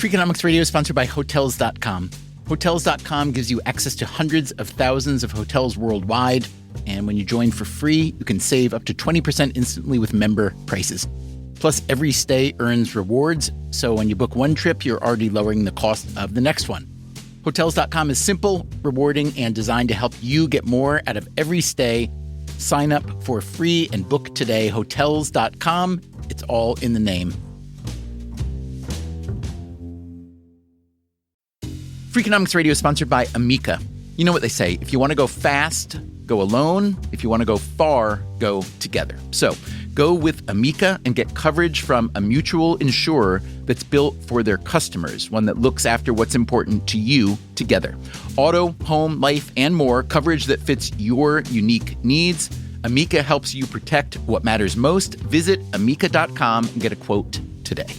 Freakonomics Radio is sponsored by Hotels.com. Hotels.com gives you access to hundreds of thousands of hotels worldwide. And when you join for free, you can save up to 20% instantly with member prices. Plus, every stay earns rewards. So when you book one trip, you're already lowering the cost of the next one. Hotels.com is simple, rewarding, and designed to help you get more out of every stay. Sign up for free and book today. Hotels.com. It's all in the name. Freakonomics Radio is sponsored by Amica. You know what they say, if you want to go fast, go alone. If you want to go far, go together. So go with Amica and get coverage from a mutual insurer that's built for their customers, one that looks after what's important to you together. Auto, home, life, and more, coverage that fits your unique needs. Amica helps you protect what matters most. Visit amica.com and get a quote today.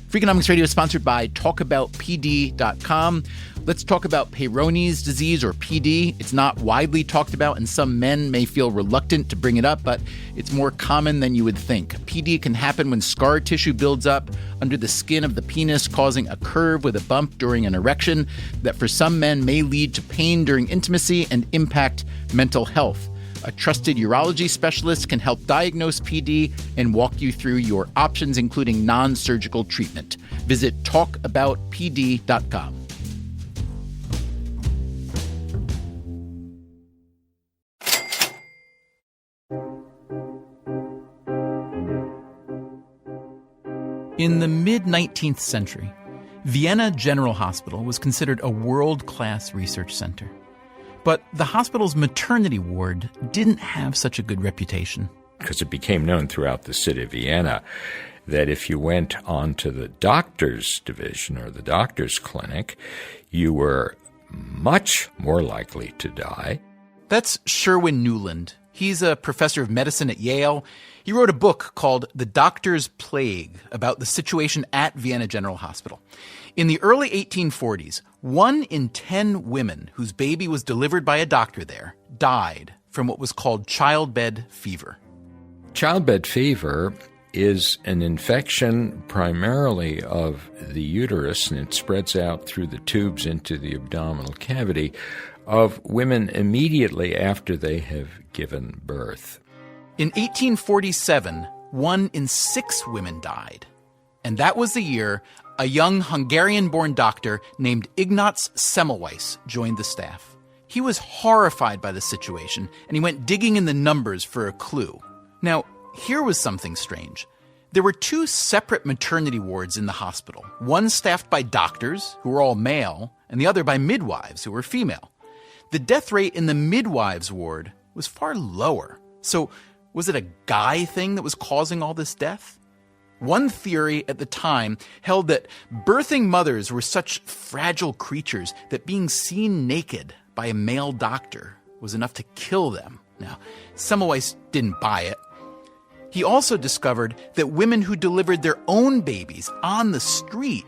Freakonomics Radio is sponsored by TalkAboutPD.com. Let's talk about Peyronie's disease, or PD. It's not widely talked about, and some men may feel reluctant to bring it up, but it's more common than you would think. PD can happen when scar tissue builds up under the skin of the penis, causing a curve with a bump during an erection that for some men may lead to pain during intimacy and impact mental health. A trusted urology specialist can help diagnose PD and walk you through your options, including non-surgical treatment. Visit talkaboutpd.com. In the mid-19th century, Vienna General Hospital was considered a world-class research center. But the hospital's maternity ward didn't have such a good reputation. Because it became known throughout the city of Vienna that if you went on to the doctor's division or the doctor's clinic, you were much more likely to die. That's Sherwin Newland. He's a professor of medicine at Yale. He wrote a book called The Doctor's Plague about the situation at Vienna General Hospital. In the early 1840s, 1 in 10 women whose baby was delivered by a doctor there died from what was called childbed fever. Childbed fever is an infection primarily of the uterus, and it spreads out through the tubes into the abdominal cavity of women immediately after they have given birth. In 1847, 1 in 6 women died. And that was the year a young Hungarian-born doctor named Ignaz Semmelweis joined the staff. He was horrified by the situation, and he went digging in the numbers for a clue. Now, here was something strange. There were 2 separate maternity wards in the hospital, one staffed by doctors, who were all male, and the other by midwives, who were female. The death rate in the midwives' ward was far lower. So, was it a guy thing that was causing all this death? One theory at the time held that birthing mothers were such fragile creatures that being seen naked by a male doctor was enough to kill them. Now, Semmelweis didn't buy it. He also discovered that women who delivered their own babies on the street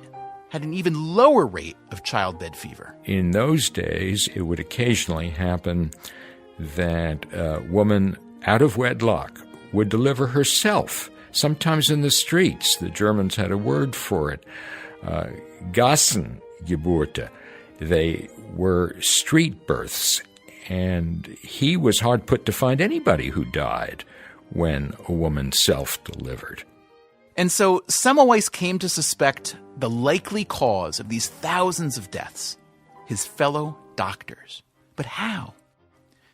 had an even lower rate of childbed fever. In those days, it would occasionally happen that a woman out of wedlock would deliver herself, sometimes in the streets. The Germans had a word for it, Gassengeburte. They were street births, and he was hard put to find anybody who died when a woman self-delivered. And so Semmelweis came to suspect the likely cause of these thousands of deaths, his fellow doctors. But how?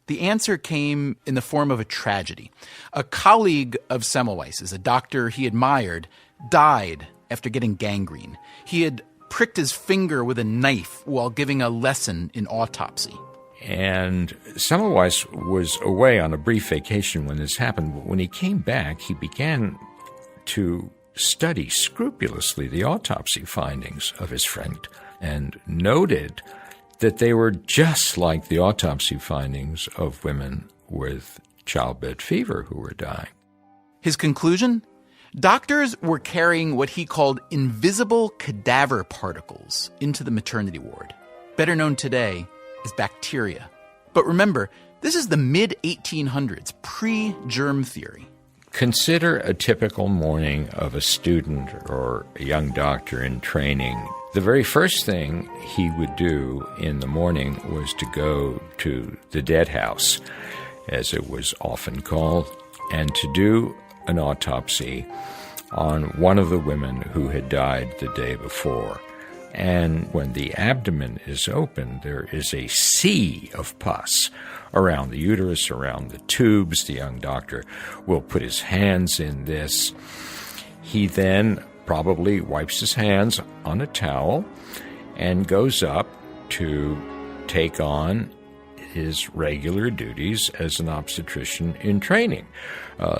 The answer came in the form of a tragedy. A colleague of Semmelweis's, a doctor he admired, died after getting gangrene. He had pricked his finger with a knife while giving a lesson in autopsy. And Semmelweis was away on a brief vacation when this happened. But when he came back, he began to study scrupulously the autopsy findings of his friend and noted that they were just like the autopsy findings of women with childbed fever who were dying. His conclusion? Doctors were carrying what he called invisible cadaver particles into the maternity ward, better known today as bacteria. But remember, this is the mid-1800s, pre-germ theory. Consider a typical morning of a student or a young doctor in training. The very first thing he would do in the morning was to go to the dead house, as it was often called, and to do an autopsy on one of the women who had died the day before. And when the abdomen is open, there is a sea of pus around the uterus, around the tubes. The young doctor will put his hands in this. He then probably wipes his hands on a towel and goes up to take on his regular duties as an obstetrician in training.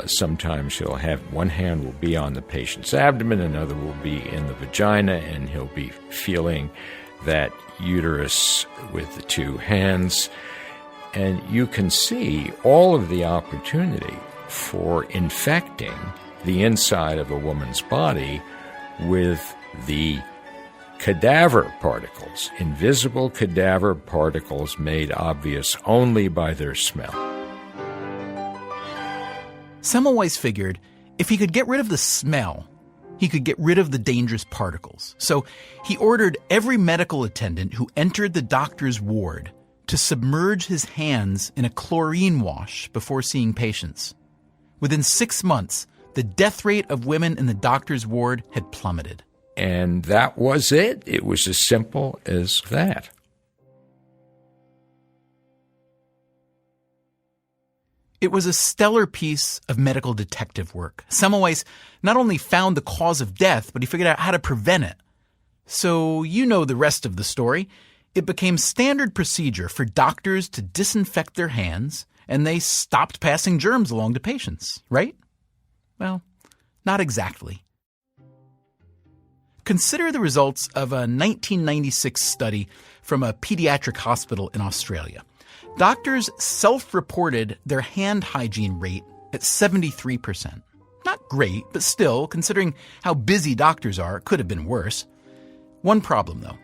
Sometimes he'll have one hand will be on the patient's abdomen, another will be in the vagina, and he'll be feeling that uterus with the two hands. And you can see all of the opportunity for infecting the inside of a woman's body with the cadaver particles, invisible cadaver particles made obvious only by their smell. Semmelweis figured if he could get rid of the smell, he could get rid of the dangerous particles. So he ordered every medical attendant who entered the doctor's ward to submerge his hands in a chlorine wash before seeing patients. Within 6 months, the death rate of women in the doctor's ward had plummeted. And that was it. It was as simple as that. It was a stellar piece of medical detective work. Semmelweis not only found the cause of death, but he figured out how to prevent it. So you know the rest of the story. It became standard procedure for doctors to disinfect their hands, and they stopped passing germs along to patients, right? Well, not exactly. Consider the results of a 1996 study from a pediatric hospital in Australia. Doctors self-reported their hand hygiene rate at 73%. Not great, but still, considering how busy doctors are, it could have been worse. One problem, though.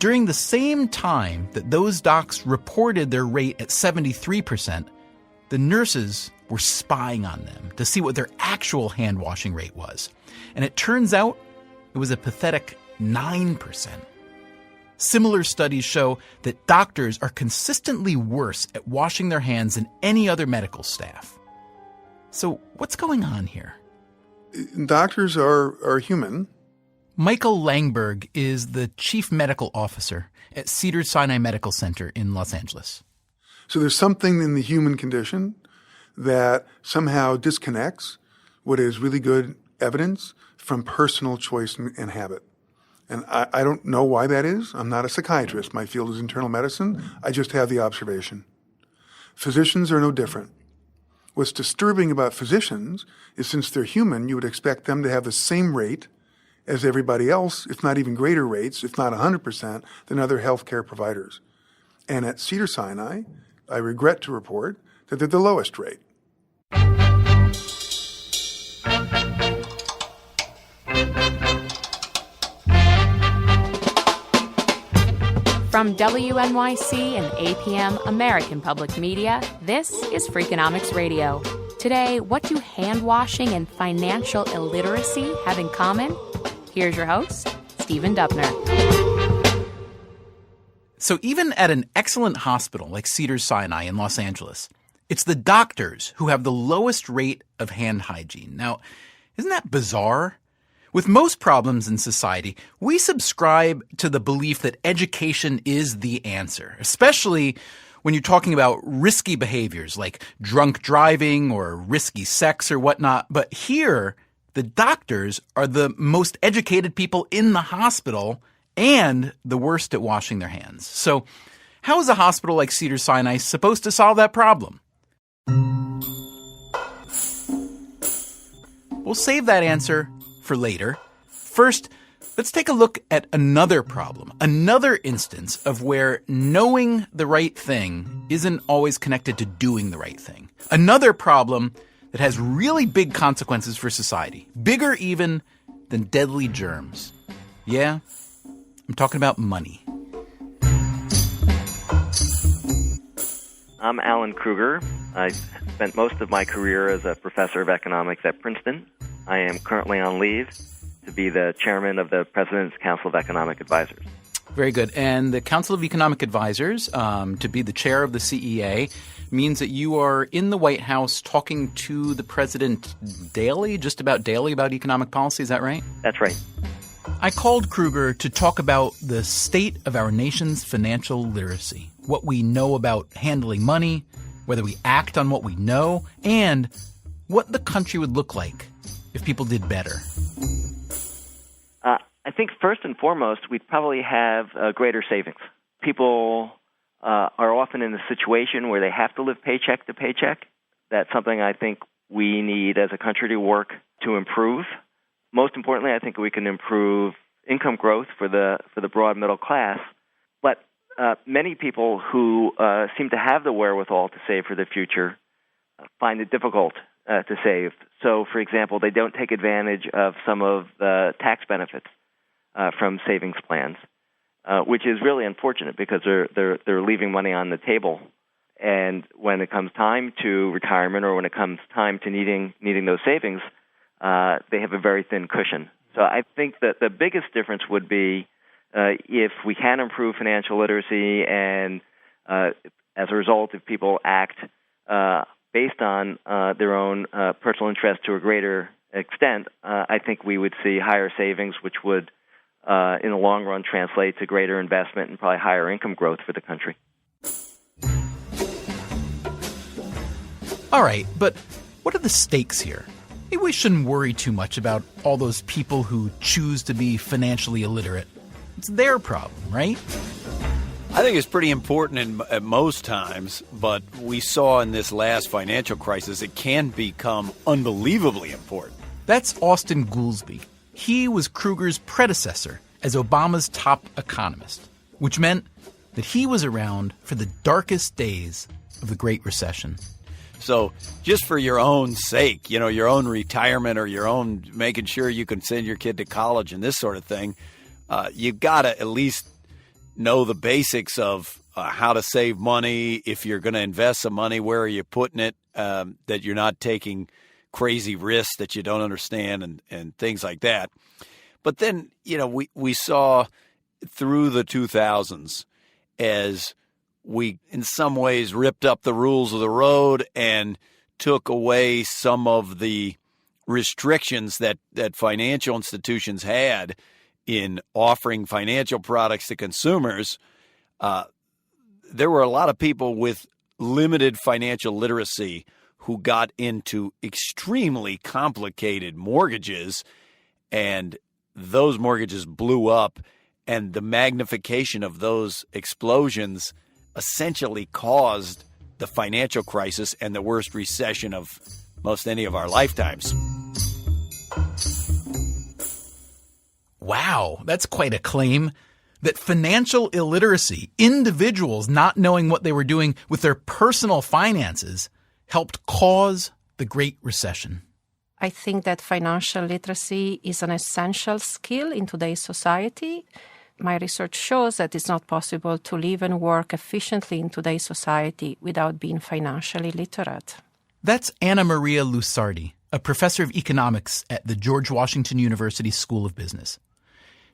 During the same time that those docs reported their rate at 73%, the nurses were spying on them to see what their actual hand-washing rate was. And it turns out it was a pathetic 9%. Similar studies show that doctors are consistently worse at washing their hands than any other medical staff. So what's going on here? Doctors are human. Michael Langberg is the chief medical officer at Cedars-Sinai Medical Center in Los Angeles. So there's something in the human condition that somehow disconnects what is really good evidence from personal choice and habit. And I don't know why that is. I'm not a psychiatrist. My field is internal medicine. I just have the observation. Physicians are no different. What's disturbing about physicians is since they're human, you would expect them to have the same rate as everybody else, if not even greater rates, if not 100%, than other healthcare providers. And at Cedars-Sinai, I regret to report that they're the lowest rate. From WNYC and APM American Public Media, this is Freakonomics Radio. Today, what do hand-washing and financial illiteracy have in common? Here's your host, Stephen Dubner. So even at an excellent hospital like Cedars-Sinai in Los Angeles, it's the doctors who have the lowest rate of hand hygiene. Now, isn't that bizarre? With most problems in society, we subscribe to the belief that education is the answer, especially when you're talking about risky behaviors like drunk driving or risky sex or whatnot. But here, the doctors are the most educated people in the hospital and the worst at washing their hands. So how is a hospital like Cedars-Sinai supposed to solve that problem? We'll save that answer for later. First, let's take a look at another problem, another instance of where knowing the right thing isn't always connected to doing the right thing. Another problem that has really big consequences for society, bigger even than deadly germs. Yeah, I'm talking about money. I'm Alan Kruger. I spent most of my career as a professor of economics at Princeton. I am currently on leave to be the chairman of the President's Council of Economic Advisors. Very good. And the Council of Economic Advisors, to be the chair of the CEA, means that you are in the White House talking to the president daily, just about daily, about economic policy. Is that right? That's right. I called Kruger to talk about the state of our nation's financial literacy, what we know about handling money, whether we act on what we know, and what the country would look like if people did better. I think first and foremost, we'd probably have greater savings. People are often in a situation where they have to live paycheck to paycheck. That's something I think we need as a country to work to improve. Most importantly, I think we can improve income growth for the broad middle class. But many people who seem to have the wherewithal to save for the future find it difficult to save. So, for example, they don't take advantage of some of the tax benefits from savings plans, which is really unfortunate because they're leaving money on the table. And when it comes time to retirement or when it comes time to needing those savings, they have a very thin cushion. So I think that the biggest difference would be if we can improve financial literacy and as a result, if people act based on their own personal interest to a greater extent, I think we would see higher savings, which would in the long run translate to greater investment and probably higher income growth for the country. All right, but what are the stakes here? Maybe we shouldn't worry too much about all those people who choose to be financially illiterate. It's their problem, right? I think it's pretty important at most times, but we saw in this last financial crisis it can become unbelievably important. That's Austin Goolsbee. He was Kruger's predecessor as Obama's top economist, which meant that he was around for the darkest days of the Great Recession. So just for your own sake, your own retirement or your own making sure you can send your kid to college and this sort of thing, you've got to at least know the basics of how to save money. If you're going to invest some money, where are you putting it, that you're not taking crazy risks that you don't understand and things like that. But then, we saw through the 2000s as we in some ways ripped up the rules of the road and took away some of the restrictions that financial institutions had in offering financial products to consumers. There were a lot of people with limited financial literacy who got into extremely complicated mortgages, and those mortgages blew up, and the magnification of those explosions essentially caused the financial crisis and the worst recession of most any of our lifetimes. Wow, that's quite a claim. That financial illiteracy, individuals not knowing what they were doing with their personal finances, helped cause the Great Recession. I think that financial literacy is an essential skill in today's society. My research shows that it's not possible to live and work efficiently in today's society without being financially literate. That's Anna Maria Lusardi, a professor of economics at the George Washington University School of Business.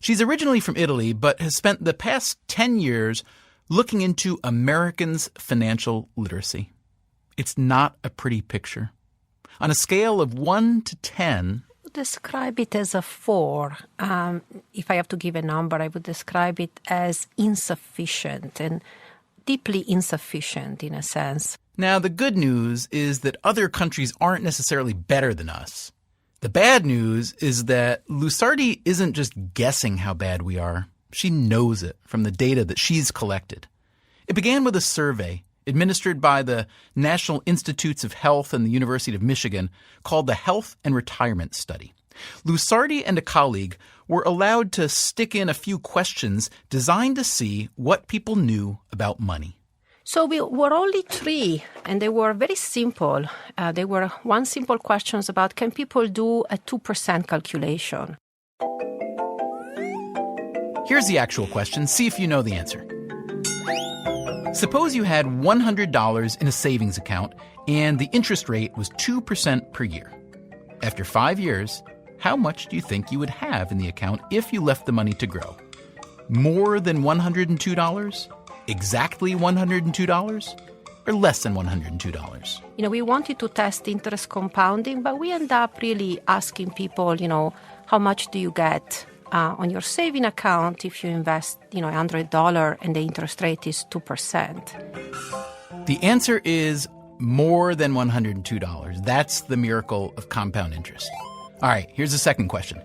She's originally from Italy, but has spent the past 10 years looking into Americans' financial literacy. It's not a pretty picture. On a scale of 1 to 10... I would describe it as a 4. If I have to give a number, I would describe it as insufficient and deeply insufficient in a sense. Now, the good news is that other countries aren't necessarily better than us. The bad news is that Lusardi isn't just guessing how bad we are. She knows it from the data that she's collected. It began with a survey administered by the National Institutes of Health and the University of Michigan called the Health and Retirement Study. Lusardi and a colleague were allowed to stick in a few questions designed to see what people knew about money. So we were only 3, and they were very simple. They were one simple questions about, can people do a 2% calculation? Here's the actual question. See if you know the answer. Suppose you had $100 in a savings account and the interest rate was 2% per year. After 5 years, how much do you think you would have in the account if you left the money to grow? More than $102? Exactly $102? Or less than $102? We wanted to test interest compounding, but we end up really asking people, how much do you get on your saving account if you invest, $100 and the interest rate is 2%? The answer is more than $102. That's the miracle of compound interest. All right, here's the second question.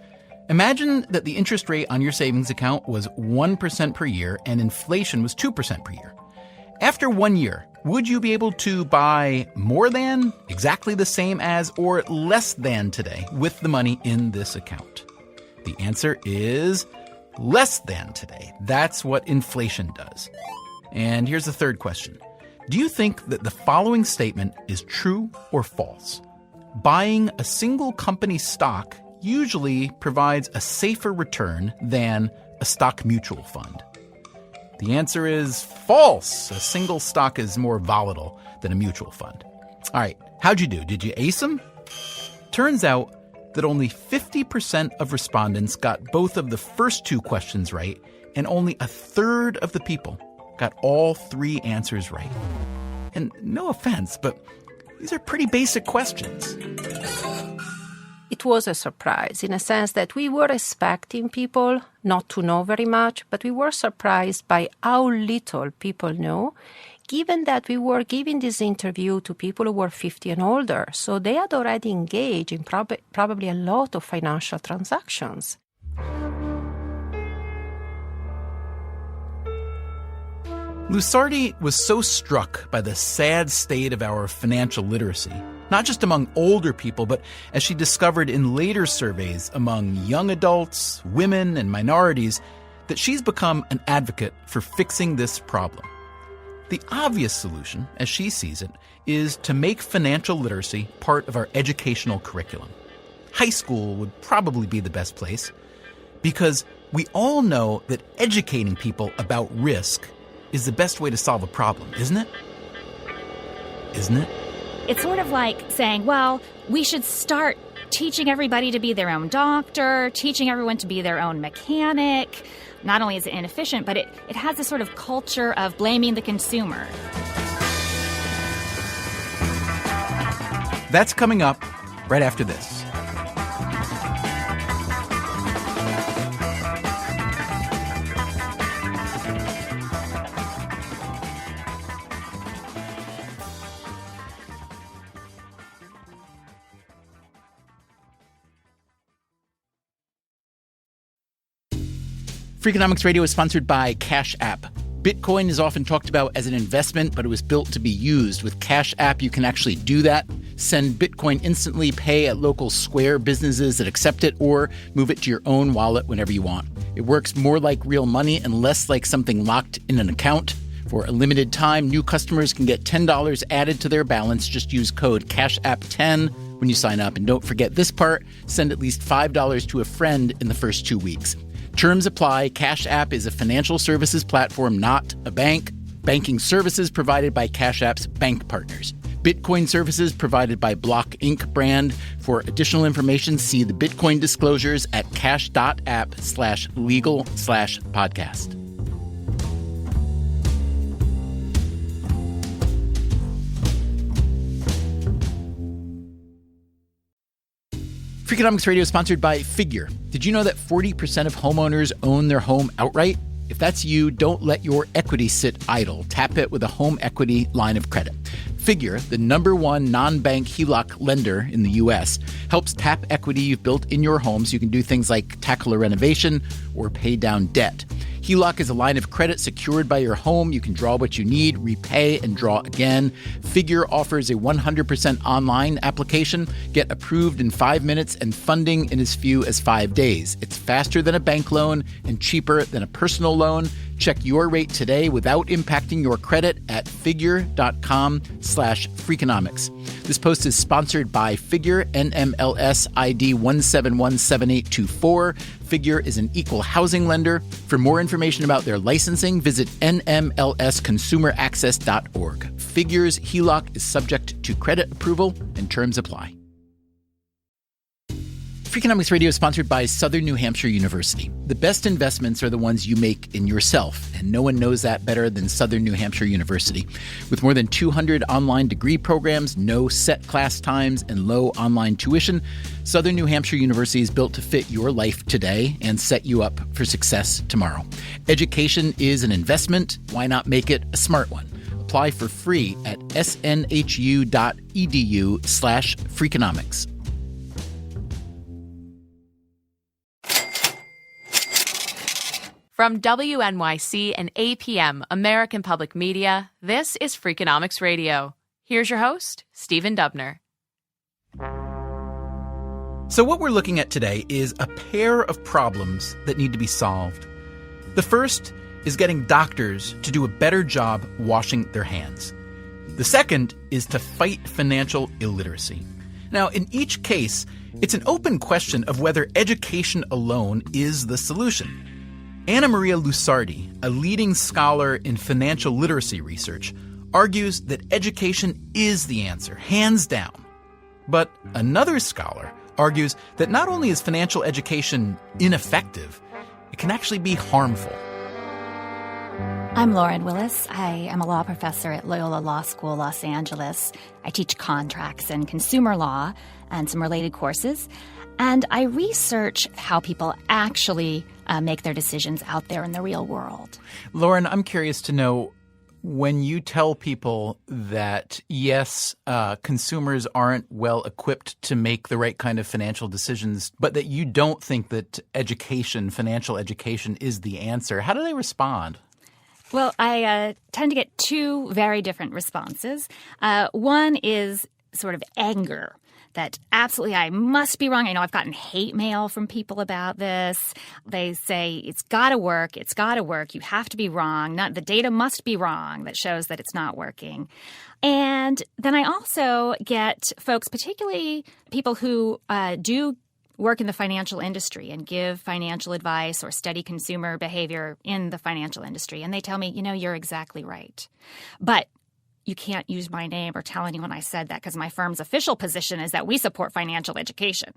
Imagine that the interest rate on your savings account was 1% per year and inflation was 2% per year. After 1 year, would you be able to buy more than, exactly the same as, or less than today with the money in this account? The answer is less than today. That's what inflation does. And here's the third question. Do you think that the following statement is true or false? Buying a single company's stock usually provides a safer return than a stock mutual fund. The answer is false. A single stock is more volatile than a mutual fund. All right, how'd you do? Did you ace them? Turns out that only 50% of respondents got both of the first two questions right, and only a third of the people got all three answers right. And no offense, but these are pretty basic questions. It was a surprise in a sense that we were expecting people not to know very much, but we were surprised by how little people know, given that we were giving this interview to people who were 50 and older. So they had already engaged in probably a lot of financial transactions. Lusardi was so struck by the sad state of our financial literacy, not just among older people, but as she discovered in later surveys among young adults, women, and minorities, that she's become an advocate for fixing this problem. The obvious solution, as she sees it, is to make financial literacy part of our educational curriculum. High school would probably be the best place, because we all know that educating people about risk is the best way to solve a problem, isn't it? Isn't it? It's sort of like saying, well, we should start teaching everybody to be their own doctor, teaching everyone to be their own mechanic. Not only is it inefficient, but it has this sort of culture of blaming the consumer. That's coming up right after this. Freakonomics Radio is sponsored by Cash App. Bitcoin is often talked about as an investment, but it was built to be used. With Cash App, you can actually do that. Send Bitcoin instantly, pay at local Square businesses that accept it, or move it to your own wallet whenever you want. It works more like real money and less like something locked in an account. For a limited time, new customers can get $10 added to their balance. Just use code CashApp10 when you sign up. And don't forget this part, send at least $5 to a friend in the first 2 weeks. Terms apply. Cash App is a financial services platform, not a bank. Banking services provided by Cash App's bank partners. Bitcoin services provided by Block Inc. brand. For additional information, see the Bitcoin disclosures at cash.app/legal/podcast. Freakonomics Radio is sponsored by Figure. Did you know that 40% of homeowners own their home outright? If that's you, don't let your equity sit idle. Tap it with a home equity line of credit. Figure, the #1 non-bank HELOC lender in the U.S., helps tap equity you've built in your home so you can do things like tackle a renovation or pay down debt. HELOC is a line of credit secured by your home. You can draw what you need, repay, and draw again. Figure offers a 100% online application. Get approved in 5 minutes and funding in as few as 5 days. It's faster than a bank loan and cheaper than a personal loan. Check your rate today without impacting your credit at figure.com/Freakonomics. This post is sponsored by Figure, NMLS ID 1717824. Figure is an equal housing lender. For more information about their licensing, visit nmlsconsumeraccess.org. Figure's HELOC is subject to credit approval and terms apply. Freakonomics Radio is sponsored by Southern New Hampshire University. The best investments are the ones you make in yourself, and no one knows that better than Southern New Hampshire University. With more than 200 online degree programs, no set class times, and low online tuition, Southern New Hampshire University is built to fit your life today and set you up for success tomorrow. Education is an investment. Why not make it a smart one? Apply for free at snhu.edu/Freakonomics. From WNYC and APM, American Public Media, this is Freakonomics Radio. Here's your host, Stephen Dubner. So what we're looking at today is a pair of problems that need to be solved. The first is getting doctors to do a better job washing their hands. The second is to fight financial illiteracy. Now, in each case, it's an open question of whether education alone is the solution. Anna Maria Lusardi, a leading scholar in financial literacy research, argues that education is the answer, hands down. But another scholar argues that not only is financial education ineffective, it can actually be harmful. I'm Lauren Willis. I am a law professor at Loyola Law School, Los Angeles. I teach contracts and consumer law and some related courses. And I research how people actually make their decisions out there in the real world. Lauren, I'm curious to know, when you tell people that, yes, consumers aren't well equipped to make the right kind of financial decisions, but that you don't think that education, financial education, is the answer, how do they respond? Well, I tend to get two very different responses. One is sort of anger. That absolutely I must be wrong. I know I've gotten hate mail from people about this. They say it's got to work. It's got to work. You have to be wrong. The data must be wrong that shows that it's not working. And then I also get folks, particularly people who do work in the financial industry and give financial advice or study consumer behavior in the financial industry. And they tell me, you're exactly right. But you can't use my name or tell anyone I said that because my firm's official position is that we support financial education.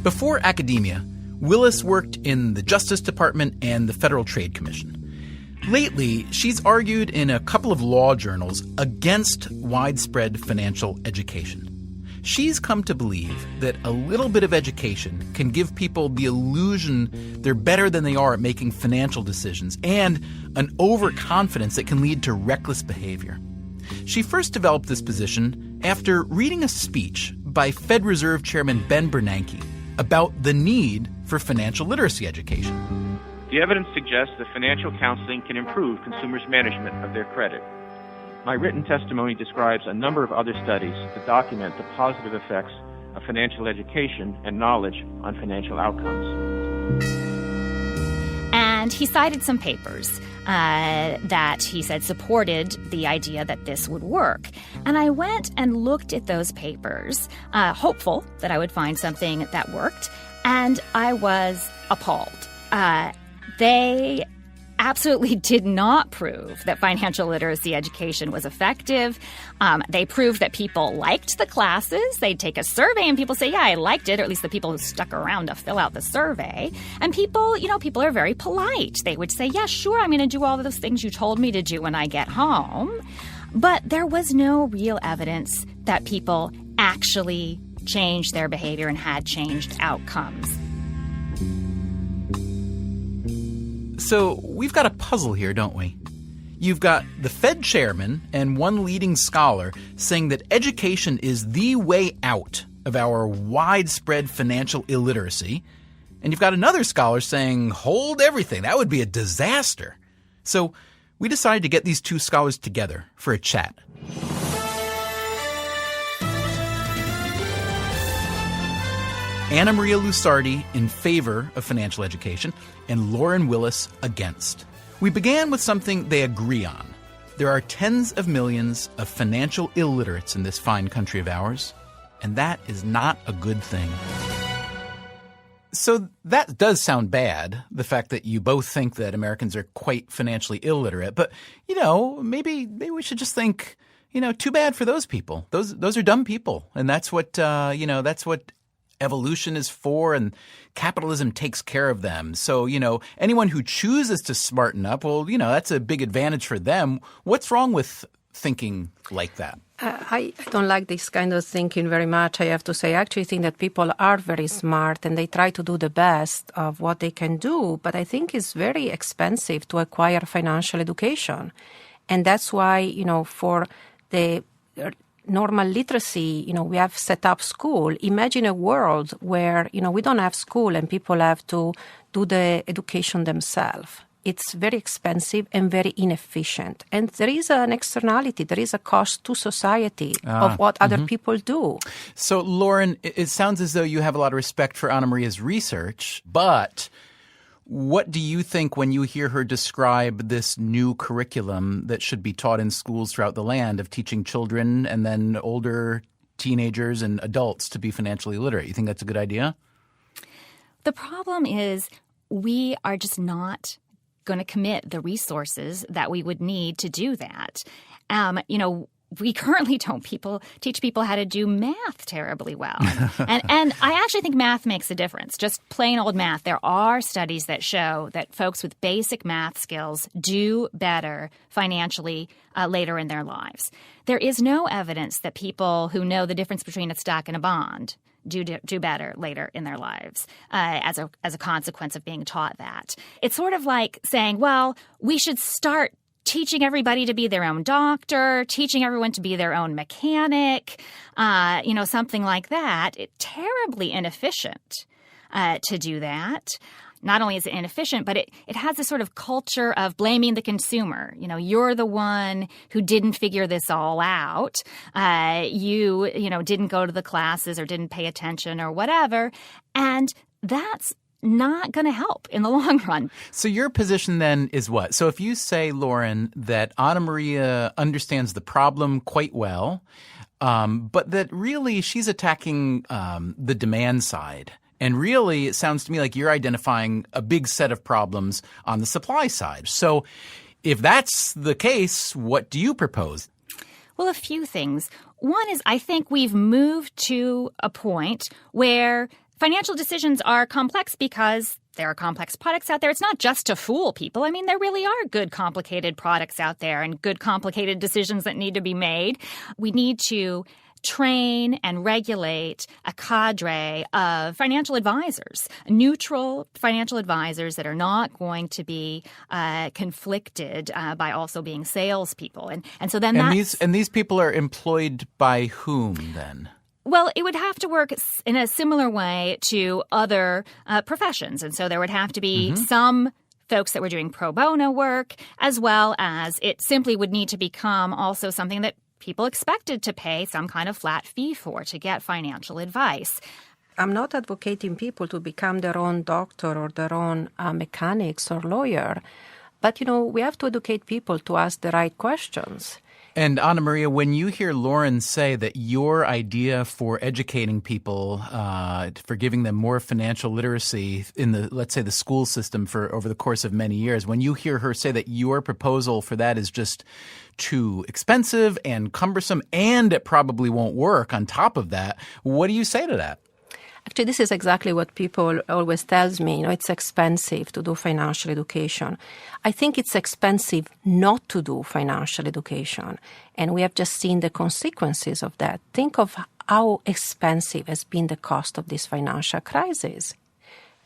Before academia, Willis worked in the Justice Department and the Federal Trade Commission. Lately, she's argued in a couple of law journals against widespread financial education. She's come to believe that a little bit of education can give people the illusion they're better than they are at making financial decisions, and an overconfidence that can lead to reckless behavior. She first developed this position after reading a speech by Fed Reserve Chairman Ben Bernanke about the need for financial literacy education. The evidence suggests that financial counseling can improve consumers' management of their credit. My written testimony describes a number of other studies that document the positive effects of financial education and knowledge on financial outcomes. And he cited some papers that he said supported the idea that this would work. And I went and looked at those papers, hopeful that I would find something that worked, and I was appalled. They absolutely did not prove that financial literacy education was effective. They proved that people liked the classes. They'd take a survey and people say, yeah, I liked it, or at least the people who stuck around to fill out the survey. And people are very polite. They would say, yeah, sure, I'm going to do all of those things you told me to do when I get home. But there was no real evidence that people actually changed their behavior and had changed outcomes. So we've got a puzzle here, don't we? You've got the Fed chairman and one leading scholar saying that education is the way out of our widespread financial illiteracy. And you've got another scholar saying, hold everything, that would be a disaster. So we decided to get these two scholars together for a chat. Anna Maria Lusardi in favor of financial education, and Lauren Willis against. We began with something they agree on. There are tens of millions of financial illiterates in this fine country of ours, and that is not a good thing. So that does sound bad, the fact that you both think that Americans are quite financially illiterate. But, maybe we should just think, too bad for those people. Those are dumb people. And that's what, that's what evolution is for, and capitalism takes care of them. So, anyone who chooses to smarten up, well, that's a big advantage for them. What's wrong with thinking like that? I don't like this kind of thinking very much, I have to say. I actually think that people are very smart and they try to do the best of what they can do, but I think it's very expensive to acquire financial education. And that's why, for the normal literacy, we have set up school. Imagine a world where, we don't have school and people have to do the education themselves. It's very expensive and very inefficient. And there is an externality, there is a cost to society of what other people do. So, Lauren, it sounds as though you have a lot of respect for Anna Maria's research, but what do you think when you hear her describe this new curriculum that should be taught in schools throughout the land of teaching children and then older teenagers and adults to be financially literate? You think that's a good idea? The problem is we are just not going to commit the resources that we would need to do that. We currently don't teach people how to do math terribly well. And I actually think math makes a difference, just plain old math. There are studies that show that folks with basic math skills do better financially later in their lives. There is no evidence that people who know the difference between a stock and a bond do better later in their lives as a consequence of being taught that. It's sort of like saying, well, we should start teaching everybody to be their own doctor, teaching everyone to be their own mechanic, something like that. It's terribly inefficient to do that. Not only is it inefficient, but it has this sort of culture of blaming the consumer. You're the one who didn't figure this all out. You didn't go to the classes or didn't pay attention or whatever. And that's not going to help in the long run. So your position then is what? So if you say, Lauren, that Anna Maria understands the problem quite well, but that really she's attacking the demand side. And really, it sounds to me like you're identifying a big set of problems on the supply side. So if that's the case, what do you propose? Well, a few things. One is I think we've moved to a point where financial decisions are complex because there are complex products out there. It's not just to fool people. I mean, there really are good, complicated products out there and good, complicated decisions that need to be made. We need to train and regulate a cadre of financial advisors, neutral financial advisors that are not going to be conflicted by also being salespeople. And so then these people are employed by whom then? Well, it would have to work in a similar way to other professions. And so there would have to be some folks that were doing pro bono work, as well as it simply would need to become also something that people expected to pay some kind of flat fee for to get financial advice. I'm not advocating people to become their own doctor or their own mechanics or lawyer. But, we have to educate people to ask the right questions. And Anna Maria, when you hear Lauren say that your idea for educating people, for giving them more financial literacy in let's say the school system for over the course of many years, when you hear her say that your proposal for that is just too expensive and cumbersome and it probably won't work on top of that, what do you say to that? Actually, this is exactly what people always tells me. It's expensive to do financial education. I think it's expensive not to do financial education. And we have just seen the consequences of that. Think of how expensive has been the cost of this financial crisis.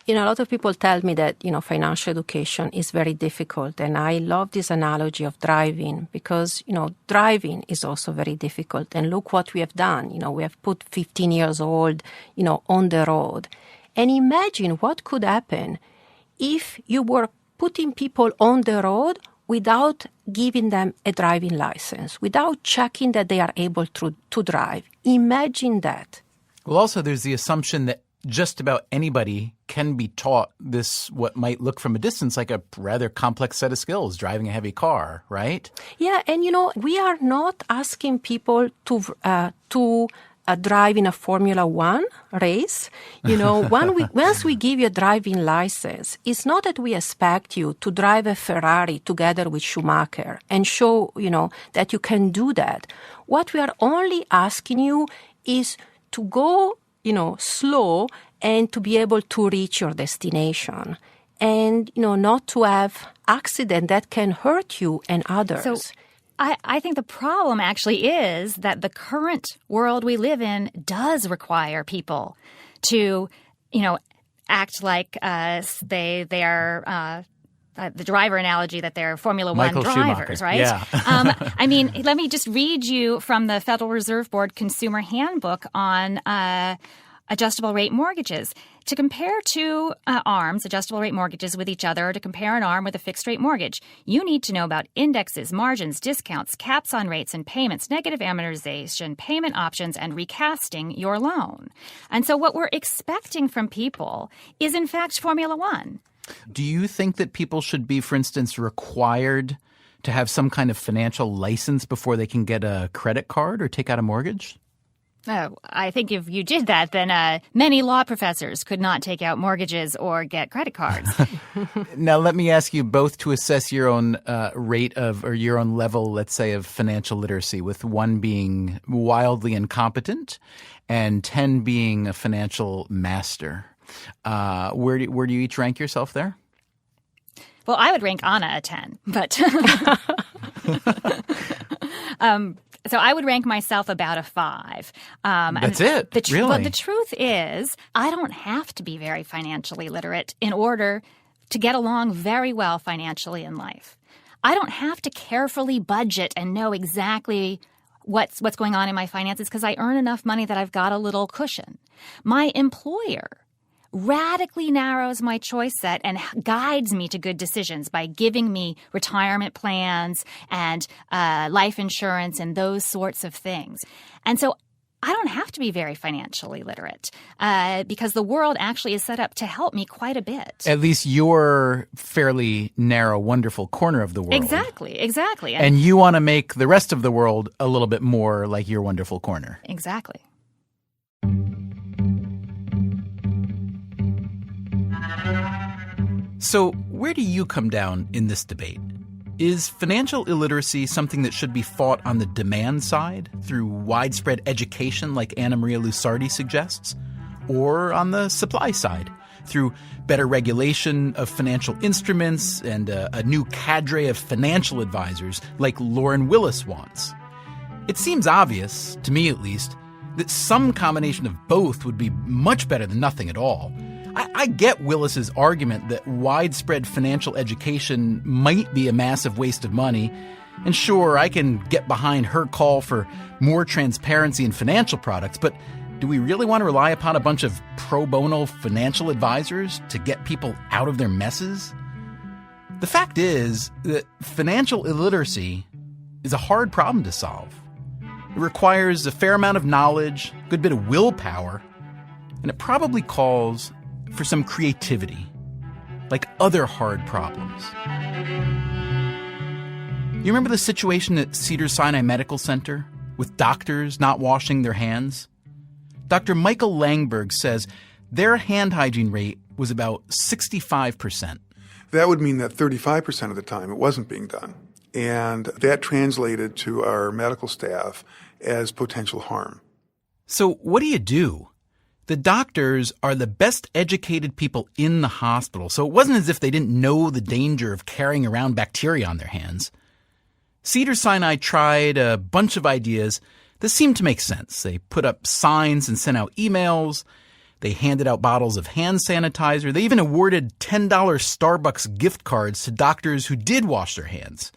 A lot of people tell me that, financial education is very difficult. And I love this analogy of driving because, driving is also very difficult. And look what we have done. We have put 15 years old, on the road. And imagine what could happen if you were putting people on the road without giving them a driving license, without checking that they are able to drive. Imagine that. Well, also there's the assumption that just about anybody can be taught this, what might look from a distance like a rather complex set of skills, driving a heavy car, right? Yeah, and we are not asking people to drive in a Formula One race. Once we give you a driving license, it's not that we expect you to drive a Ferrari together with Schumacher and show, that you can do that. What we are only asking you is to go, slow and to be able to reach your destination and, not to have accident that can hurt you and others. So I think the problem actually is that the current world we live in does require people to, act like they are the driver analogy that they're Formula One drivers, right? Yeah. Let me just read you from the Federal Reserve Board Consumer Handbook on adjustable rate mortgages. To compare two ARMs, adjustable rate mortgages, with each other, or to compare an ARM with a fixed rate mortgage, you need to know about indexes, margins, discounts, caps on rates and payments, negative amortization, payment options, and recasting your loan. And so what we're expecting from people is, in fact, Formula One. Do you think that people should be, for instance, required to have some kind of financial license before they can get a credit card or take out a mortgage? Oh, I think if you did that, then many law professors could not take out mortgages or get credit cards. Now, let me ask you both to assess your own rate of, or your own level, let's say, of financial literacy, with 1 being wildly incompetent and 10 being a financial master. Where do you each rank yourself there? Well, I would rank Anna a 10, but so I would rank myself about a 5. That's it? Really? But the truth is, I don't have to be very financially literate in order to get along very well financially in life. I don't have to carefully budget and know exactly what's going on in my finances because I earn enough money that I've got a little cushion. My employer radically narrows my choice set and guides me to good decisions by giving me retirement plans and life insurance and those sorts of things. And so I don't have to be very financially literate because the world actually is set up to help me quite a bit. At least your fairly narrow, wonderful corner of the world. Exactly. And you want to make the rest of the world a little bit more like your wonderful corner. Exactly. So where do you come down in this debate? Is financial illiteracy something that should be fought on the demand side through widespread education like Anna Maria Lusardi suggests? Or on the supply side through better regulation of financial instruments and a new cadre of financial advisors like Lauren Willis wants? It seems obvious, to me at least, that some combination of both would be much better than nothing at all. I get Willis's argument that widespread financial education might be a massive waste of money, and sure, I can get behind her call for more transparency in financial products, but do we really want to rely upon a bunch of pro bono financial advisors to get people out of their messes? The fact is that financial illiteracy is a hard problem to solve. It requires a fair amount of knowledge, a good bit of willpower, and it probably calls for some creativity, like other hard problems. You remember the situation at Cedars-Sinai Medical Center with doctors not washing their hands? Dr. Michael Langberg says their hand hygiene rate was about 65%. That would mean that 35% of the time it wasn't being done. And that translated to our medical staff as potential harm. So what do? The doctors are the best educated people in the hospital, so it wasn't as if they didn't know the danger of carrying around bacteria on their hands. Cedars-Sinai tried a bunch of ideas that seemed to make sense. They put up signs and sent out emails. They handed out bottles of hand sanitizer. They even awarded $10 Starbucks gift cards to doctors who did wash their hands.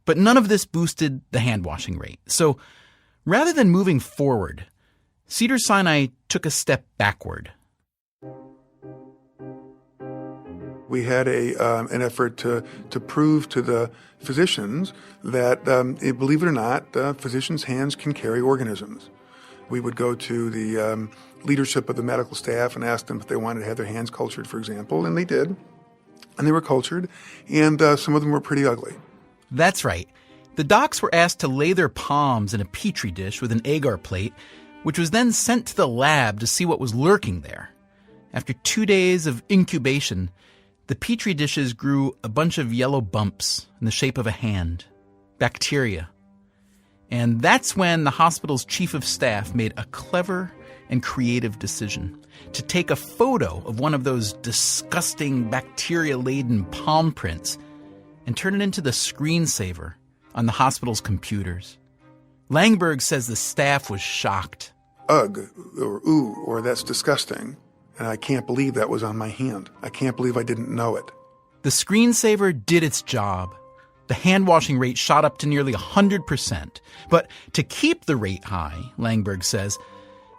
But none of this boosted the hand washing rate. So rather than moving forward, Cedars-Sinai took a step backward. We had an effort to prove to the physicians that, believe it or not, physicians' hands can carry organisms. We would go to the leadership of the medical staff and ask them if they wanted to have their hands cultured, for example, and they did. And they were cultured, and some of them were pretty ugly. That's right. The docs were asked to lay their palms in a petri dish with an agar plate, which was then sent to the lab to see what was lurking there. After 2 days of incubation, the petri dishes grew a bunch of yellow bumps in the shape of a hand, bacteria. And that's when the hospital's chief of staff made a clever and creative decision to take a photo of one of those disgusting bacteria-laden palm prints and turn it into the screensaver on the hospital's computers. Langberg says the staff was shocked. Ugh, or ooh, or that's disgusting. And I can't believe that was on my hand. I can't believe I didn't know it. The screensaver did its job. The hand-washing rate shot up to nearly 100%. But to keep the rate high, Langberg says,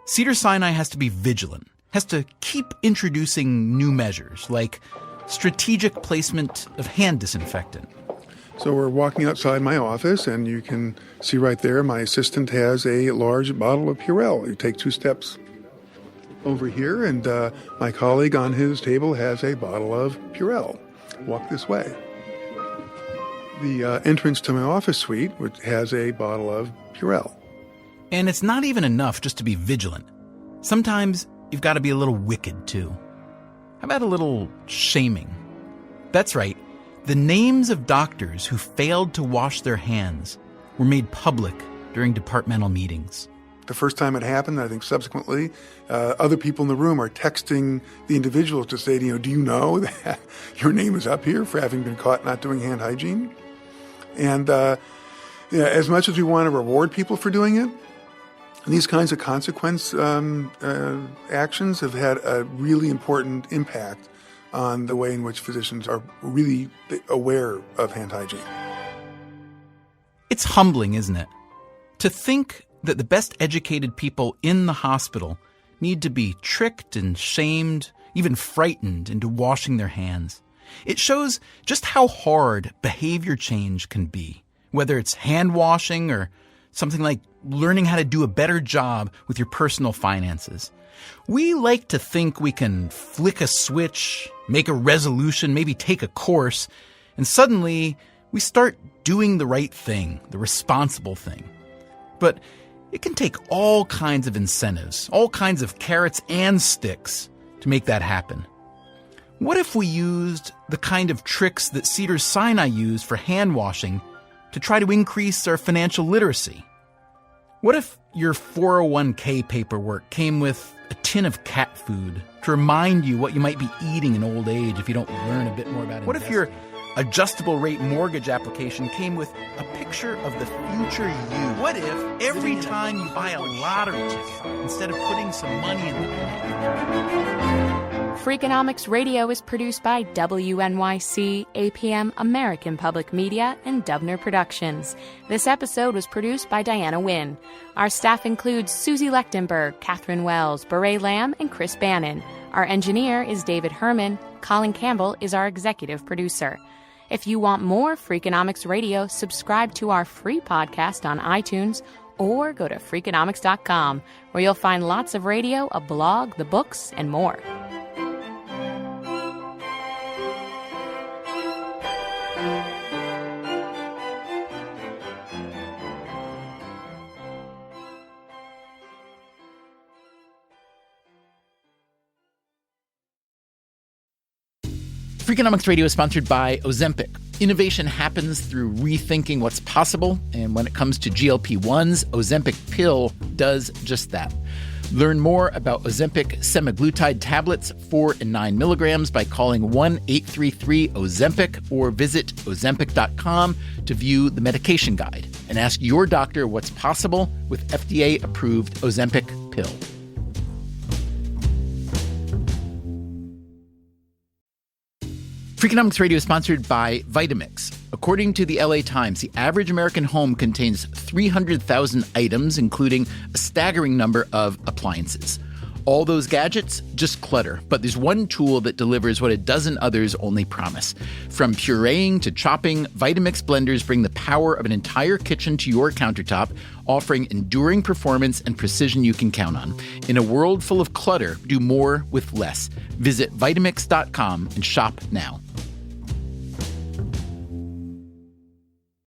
Cedars-Sinai has to be vigilant, has to keep introducing new measures, like strategic placement of hand disinfectant. So we're walking outside my office, and you can see right there my assistant has a large bottle of Purell. You take 2 steps over here, and my colleague on his table has a bottle of Purell. Walk this way. The entrance to my office suite, which has a bottle of Purell. And it's not even enough just to be vigilant. Sometimes you've got to be a little wicked, too. How about a little shaming? That's right. The names of doctors who failed to wash their hands were made public during departmental meetings. The first time it happened, I think subsequently, other people in the room are texting the individuals to say, do you know that your name is up here for having been caught not doing hand hygiene? And as much as we want to reward people for doing it, these kinds of consequence actions have had a really important impact on the way in which physicians are really aware of hand hygiene. It's humbling, isn't it? To think that the best educated people in the hospital need to be tricked and shamed, even frightened into washing their hands. It shows just how hard behavior change can be, whether it's hand washing or something like learning how to do a better job with your personal finances. We like to think we can flick a switch, make a resolution, maybe take a course, and suddenly we start doing the right thing, the responsible thing. But it can take all kinds of incentives, all kinds of carrots and sticks to make that happen. What if we used the kind of tricks that Cedars-Sinai used for hand washing to try to increase our financial literacy? What if your 401k paperwork came with a tin of cat food to remind you what you might be eating in old age if you don't learn a bit more about it? What if your adjustable rate mortgage application came with a picture of the future you? What if every time you buy a lottery ticket, instead of putting some money in the bank? Freakonomics Radio is produced by WNYC, APM, American Public Media, and Dubner Productions. This episode was produced by Diana Wynn. Our staff includes Susie Lechtenberg, Catherine Wells, Beret Lamb, and Chris Bannon. Our engineer is David Herman. Colin Campbell is our executive producer. If you want more Freakonomics Radio, subscribe to our free podcast on iTunes or go to Freakonomics.com, where you'll find lots of radio, a blog, the books, and more. Freakonomics Radio is sponsored by Ozempic. Innovation happens through rethinking what's possible, and when it comes to GLP-1s, Ozempic pill does just that. Learn more about Ozempic semaglutide tablets, 4 and 9 milligrams, by calling 1-833-OZEMPIC or visit Ozempic.com to view the medication guide and ask your doctor what's possible with FDA-approved Ozempic pill. Freakonomics Radio is sponsored by Vitamix. According to the LA Times, the average American home contains 300,000 items, including a staggering number of appliances. All those gadgets, just clutter. But there's one tool that delivers what a dozen others only promise. From pureeing to chopping, Vitamix blenders bring the power of an entire kitchen to your countertop, offering enduring performance and precision you can count on. In a world full of clutter, do more with less. Visit Vitamix.com and shop now.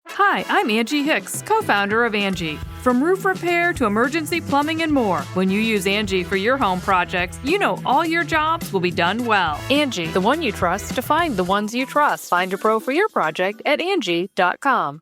Hi, I'm Angie Hicks, co-founder of Angie. From roof repair to emergency plumbing and more, when you use Angie for your home projects, you know all your jobs will be done well. Angie, the one you trust to find the ones you trust. Find a pro for your project at Angie.com.